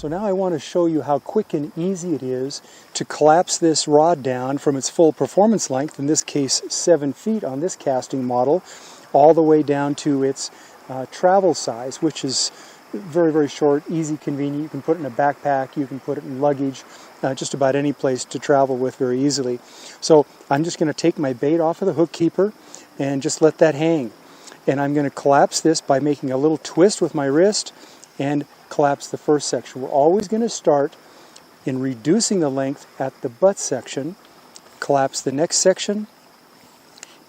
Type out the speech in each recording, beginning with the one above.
So now I want to show you how quick and easy it is to collapse this rod down from its full performance length, in this case 7 feet on this casting model, all the way down to its travel size, which is very, very short, easy, convenient. You can put it in a backpack, you can put it in luggage, just about any place to travel with very easily. So I'm just going to take my bait off of the hook keeper and just let that hang. And I'm going to collapse this by making a little twist with my wrist and collapse the first section. We're always going to start in reducing the length at the butt section, collapse the next section,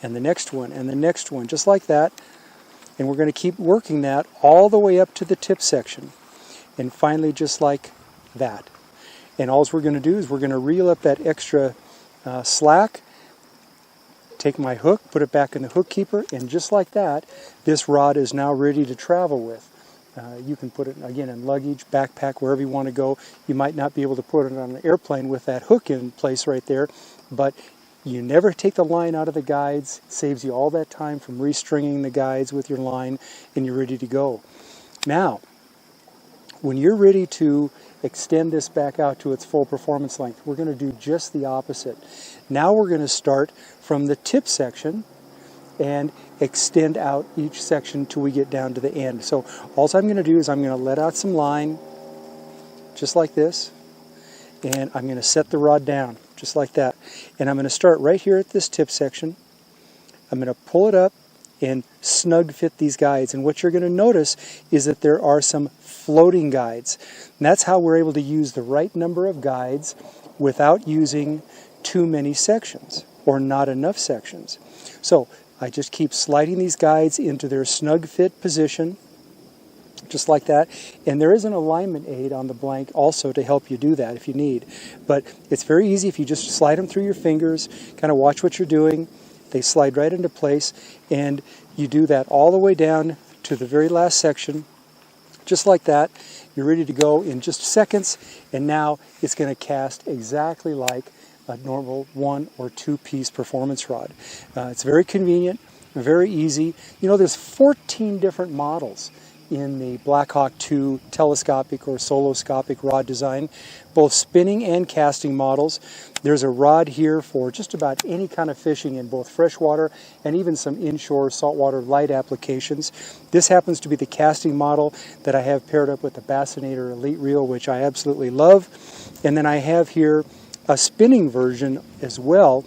and the next one, and the next one, just like that. And we're going to keep working that all the way up to the tip section. And finally, just like that. And all we're going to do is we're going to reel up that extra slack, take my hook, put it back in the hook keeper, and just like that, this rod is now ready to travel with. You can put it, again, in luggage, backpack, wherever you want to go. You might not be able to put it on an airplane with that hook in place right there, but you never take the line out of the guides. It saves you all that time from restringing the guides with your line, and you're ready to go. Now, when you're ready to extend this back out to its full performance length, we're going to do just the opposite. Now we're going to start from the tip section and extend out each section till we get down to the end. So all I'm going to do is I'm going to let out some line, just like this, and I'm going to set the rod down, just like that. And I'm going to start right here at this tip section. I'm going to pull it up and snug fit these guides. And what you're going to notice is that there are some floating guides. And that's how we're able to use the right number of guides without using too many sections or not enough sections. So I just keep sliding these guides into their snug fit position, just like that. And there is an alignment aid on the blank also to help you do that if you need. But it's very easy if you just slide them through your fingers, kind of watch what you're doing. They slide right into place, and you do that all the way down to the very last section, just like that. You're ready to go in just seconds, and now it's going to cast exactly like a normal 1 or 2 piece performance rod. It's very convenient, very easy. You know, there's 14 different models in the BlackHawk II Telescopic or Soloscopic rod design, both spinning and casting models. There's a rod here for just about any kind of fishing in both freshwater and even some inshore saltwater light applications. This happens to be the casting model that I have paired up with the Bassinator Elite Reel, which I absolutely love. And then I have here a spinning version as well.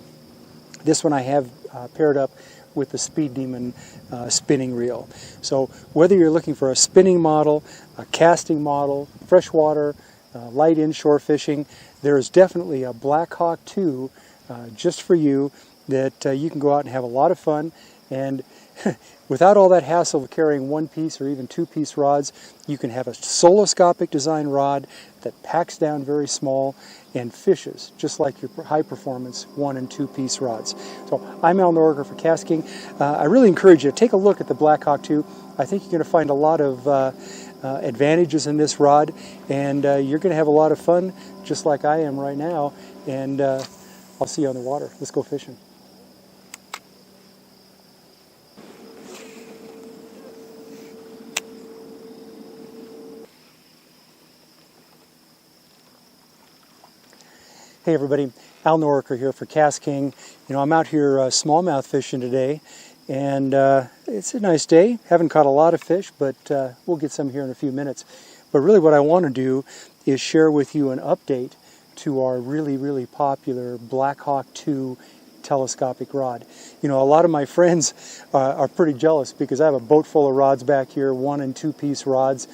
This one I have paired up with the Speed Demon spinning reel. So whether you're looking for a spinning model, a casting model, freshwater, light inshore fishing, there is definitely a BlackHawk II just for you that you can go out and have a lot of fun. And without all that hassle of carrying 1-piece or even 2-piece rods, you can have a soloscopic design rod that packs down very small and fishes just like your high-performance 1- and 2-piece rods. So I'm Al Norriker for KastKing. I really encourage you to take a look at the BlackHawk II. I think you're going to find a lot of advantages in this rod, and you're going to have a lot of fun just like I am right now. And I'll see you on the water. Let's go fishing. Hey everybody, Al Norriker here for KastKing. You know, I'm out here smallmouth fishing today, and it's a nice day. Haven't caught a lot of fish, but we'll get some here in a few minutes. But really what I want to do is share with you an update to our really, really popular BlackHawk II telescopic rod. You know, a lot of my friends are pretty jealous because I have a boat full of rods back here, 1- and 2-piece rods.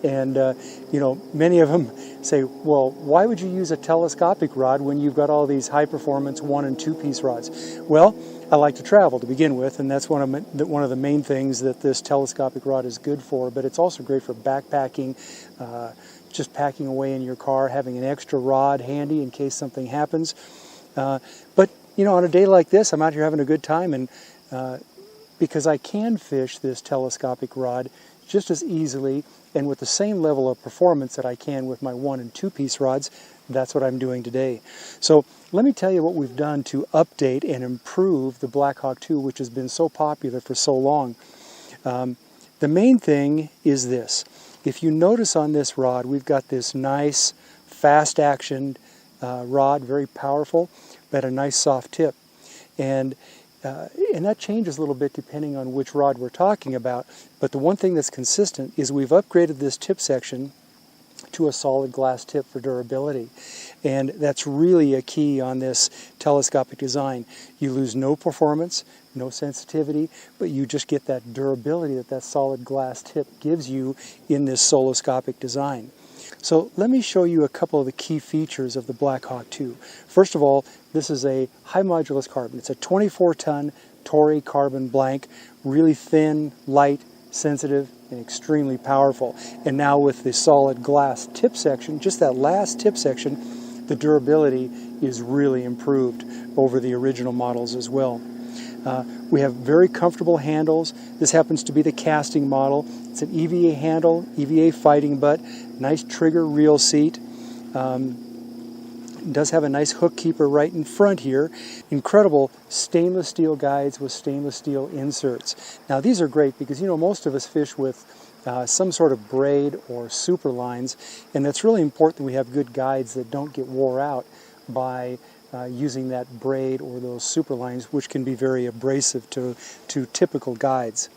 And, you know, many of them say, well, why would you use a telescopic rod when you've got all these high-performance 1- and 2-piece rods? Well, I like to travel to begin with, and that's one of the main things that this telescopic rod is good for, but it's also great for backpacking, just packing away in your car, having an extra rod handy in case something happens. But, you know, on a day like this, I'm out here having a good time, and because I can fish this telescopic rod just as easily and with the same level of performance that I can with my 1- and 2-piece rods, that's what I'm doing today. So let me tell you what we've done to update and improve the BlackHawk II, which has been so popular for so long. The main thing is this. if you notice on this rod, we've got this nice fast action rod, very powerful, but a nice soft tip. And that changes a little bit depending on which rod we're talking about. But the one thing that's consistent is we've upgraded this tip section to a solid glass tip for durability. And that's really a key on this telescopic design. You lose no performance, no sensitivity, but you just get that durability that that solid glass tip gives you in this soloscopic design. So let me show you a couple of the key features of the BlackHawk II. First of all, this is a high modulus carbon. It's a 24-ton Toray carbon blank, really thin, light, sensitive, and extremely powerful. And now with the solid glass tip section, just that last tip section, the durability is really improved over the original models as well. We have very comfortable handles. This happens to be the casting model. It's an EVA handle, EVA fighting butt, nice trigger reel seat. It does have a nice hook keeper right in front here. Incredible stainless steel guides with stainless steel inserts. Now these are great because, you know, most of us fish with some sort of braid or super lines, and it's really important that we have good guides that don't get wore out by using that braid or those super lines, which can be very abrasive to typical guides.